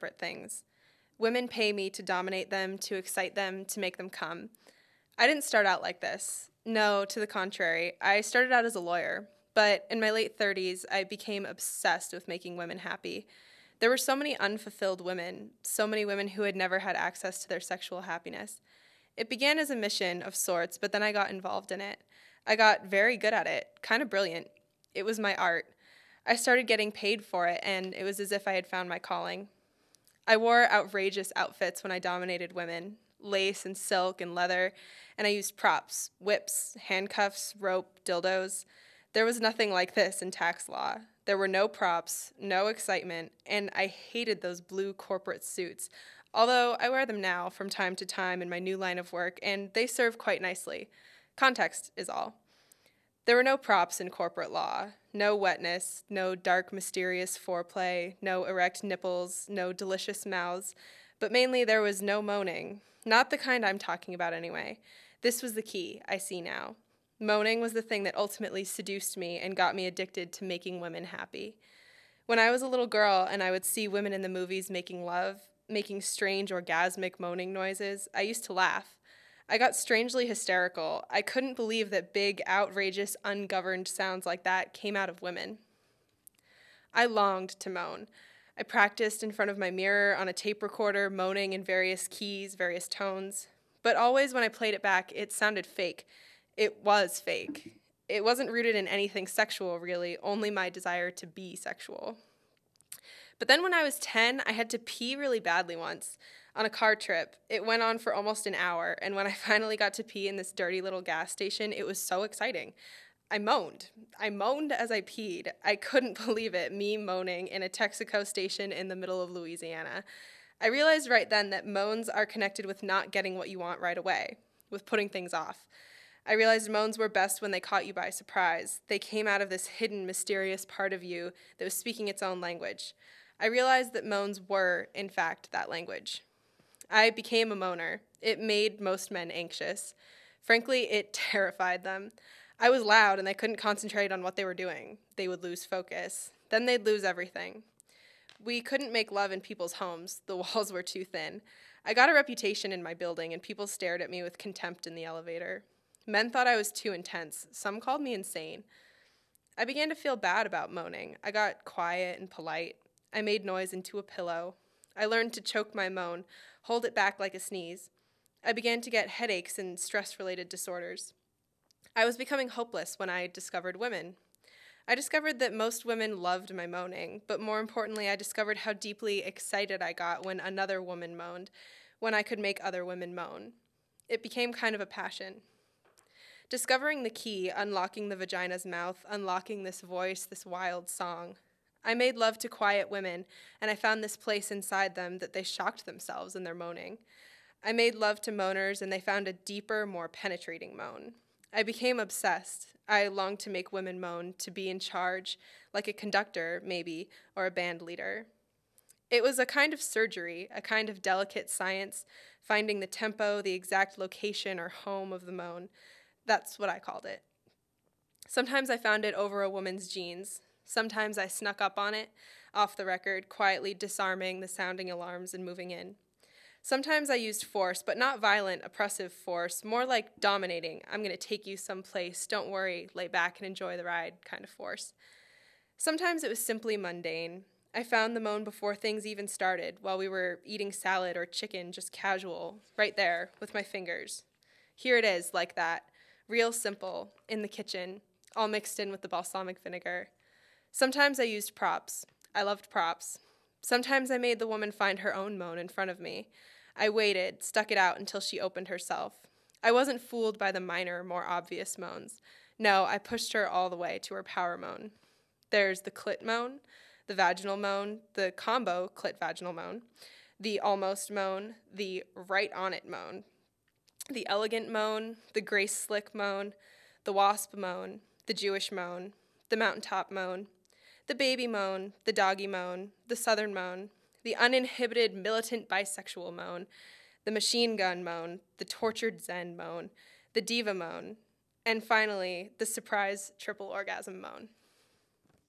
separate things. Women pay me to dominate them, to excite them, to make them come. I didn't start out like this. No, to the contrary. I started out as a lawyer, but in my late 30s, I became obsessed with making women happy. There were so many unfulfilled women, so many women who had never had access to their sexual happiness. It began as a mission of sorts, but then I got involved in it. I got very good at it, kind of brilliant. It was my art. I started getting paid for it, and it was as if I had found my calling. I wore outrageous outfits when I dominated women, lace and silk and leather, and I used props, whips, handcuffs, rope, dildos. There was nothing like this in tax law. There were no props, no excitement, and I hated those blue corporate suits, although I wear them now from time to time in my new line of work, and they serve quite nicely. Context is all. There were no props in corporate law, no wetness, no dark, mysterious foreplay, no erect nipples, no delicious mouths, but mainly there was no moaning. Not the kind I'm talking about anyway. This was the key, I see now. Moaning was the thing that ultimately seduced me and got me addicted to making women happy. When I was a little girl and I would see women in the movies making love, making strange orgasmic moaning noises, I used to laugh. I got strangely hysterical. I couldn't believe that big, outrageous, ungoverned sounds like that came out of women. I longed to moan. I practiced in front of my mirror on a tape recorder, moaning in various keys, various tones. But always when I played it back, it sounded fake. It was fake. It wasn't rooted in anything sexual, really, only my desire to be sexual. But then when I was 10, I had to pee really badly once. On a car trip. It went on for almost an hour, and when I finally got to pee in this dirty little gas station, it was so exciting. I moaned. I moaned as I peed. I couldn't believe it, me moaning in a Texaco station in the middle of Louisiana. I realized right then that moans are connected with not getting what you want right away, with putting things off. I realized moans were best when they caught you by surprise. They came out of this hidden, mysterious part of you that was speaking its own language. I realized that moans were, in fact, that language. I became a moaner. It made most men anxious. Frankly, it terrified them. I was loud and they couldn't concentrate on what they were doing. They would lose focus. Then they'd lose everything. We couldn't make love in people's homes. The walls were too thin. I got a reputation in my building and people stared at me with contempt in the elevator. Men thought I was too intense. Some called me insane. I began to feel bad about moaning. I got quiet and polite. I made noise into a pillow. I learned to choke my moan, hold it back like a sneeze. I began to get headaches and stress-related disorders. I was becoming hopeless when I discovered women. I discovered that most women loved my moaning, but more importantly, I discovered how deeply excited I got when another woman moaned, when I could make other women moan. It became kind of a passion. Discovering the key, unlocking the vagina's mouth, unlocking this voice, this wild song. I made love to quiet women, and I found this place inside them that they shocked themselves in their moaning. I made love to moaners, and they found a deeper, more penetrating moan. I became obsessed. I longed to make women moan, to be in charge, like a conductor, maybe, or a band leader. It was a kind of surgery, a kind of delicate science, finding the tempo, the exact location or home of the moan. That's what I called it. Sometimes I found it over a woman's jeans. Sometimes I snuck up on it, off the record, quietly disarming the sounding alarms and moving in. Sometimes I used force, but not violent, oppressive force, more like dominating. I'm going to take you someplace, don't worry, lay back and enjoy the ride kind of force. Sometimes it was simply mundane. I found the moan before things even started, while we were eating salad or chicken, just casual, right there, with my fingers. Here it is, like that, real simple, in the kitchen, all mixed in with the balsamic vinegar. Sometimes I used props. I loved props. Sometimes I made the woman find her own moan in front of me. I waited, stuck it out until she opened herself. I wasn't fooled by the minor, more obvious moans. No, I pushed her all the way to her power moan. There's the clit moan, the vaginal moan, the combo clit-vaginal moan, the almost moan, the right on it moan, the elegant moan, the grace slick moan, the wasp moan, the Jewish moan, the mountaintop moan, the baby moan, the doggy moan, the southern moan, the uninhibited militant bisexual moan, the machine gun moan, the tortured zen moan, the diva moan, and finally, the surprise triple orgasm moan.